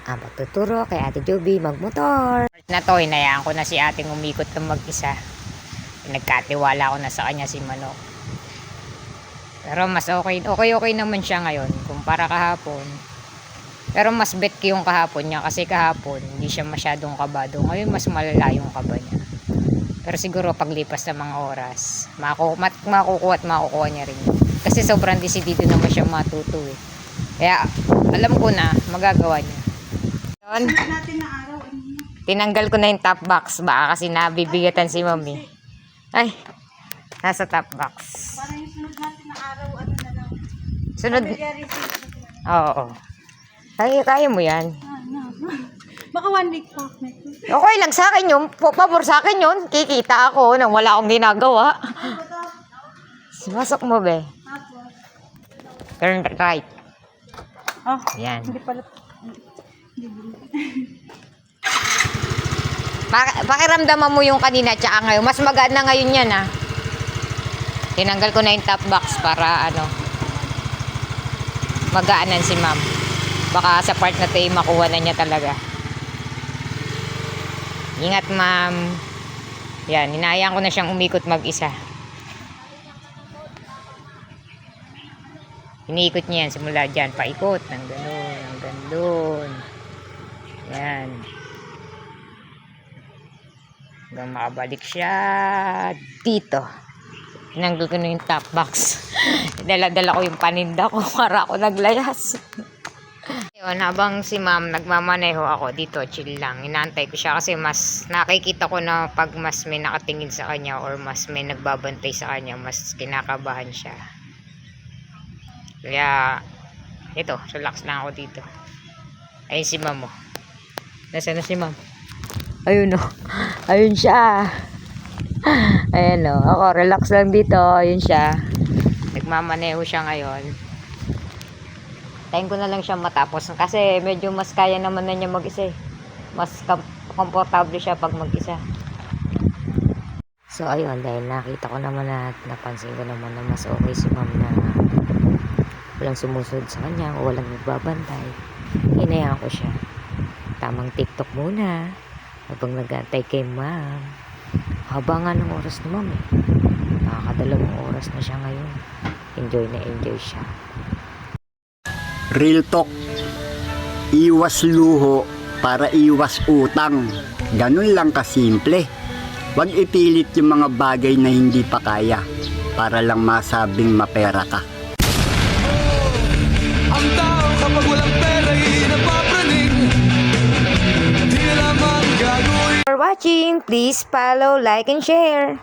ang pagtuturo kay Ate Joby magmotor. Na to, hinayaan ko na si ating umikot ng mag-isa. Nagkatiwala ko na sa kanya si Manok. Pero mas okay naman siya ngayon kumpara kahapon. Pero mas bet ko yung kahapon niya kasi kahapon hindi siya masyadong kabado. Ngayon mas malala yung kaba niya. Pero siguro paglipas ng mga oras, makukuha at makukuha niya rin. Kasi sobrang desidido naman siya matuto eh. Kaya alam ko na magagawa niya. Yun. Tinanggal ko na yung top box. Baka kasi nabibigatan si Mami. Ay, nasa top box. Parang yung sunod natin na araw, ano na lang. Sunod. Oo. Kaya mo yan. Baka 1 week pa. Okay lang sa akin yun. Pabor sa akin yun. Kikita ako nang wala akong ginagawa. Sumasok mo, be. Turn right. Oh, yan. hindi pala. Pakiramdaman mo yung kanina tsaka ngayon. Mas magaan na ngayon yan, ah. Tinanggal ko na yung top box para, magaanan si ma'am. Baka sa part na ito, makuha na niya talaga. Ingat, ma'am. Yan, hinahayaan ko na siyang umikot mag-isa. Iniikot niya yan simula dyan. Paikot. Nang ganun. Hanggang doon. Yan. Hanggang makabalik siya dito. Tinanggal ko na yung top box. Dala-dala ko yung paninda ko para ako naglayas. Yun, habang si ma'am nagmamaneho ako dito, chill lang. Inaantay ko siya kasi mas nakikita ko na pag mas may nakatingin sa kanya or mas may nagbabantay sa kanya, mas kinakabahan siya. Kaya, ito, relax lang ako dito. Ayun si ma'am, oh. Nasaan na si ma'am? Ayun, oh. Ayun siya. Ayan, oh. Ako, relax lang dito. Ayun siya. Nagmamaneho siya ngayon. Tayin ko na lang siya matapos. Kasi medyo mas kaya naman na niya mag-isa, eh. Mas komportable siya pag mag-isa. So, ayun. Dahil nakita ko naman at napansin ko naman na mas okay si ma'am na walang sumusunod sa kanya o walang nagbabantay. Hinayaan ko siya. Tamang TikTok muna habang nag-aantay kay ma'am. Haba nga ng oras ni ma'am, eh. Nakakadalawang oras na siya ngayon. Enjoy na enjoy siya. Real talk. Iwas luho para iwas utang. Ganun lang kasimple. Huwag ipilit yung mga bagay na hindi pa kaya para lang masabing mapera ka. Ang tao kapag walang pera'y napapraning. Di lamang gagawin. For watching, please follow, like, and share.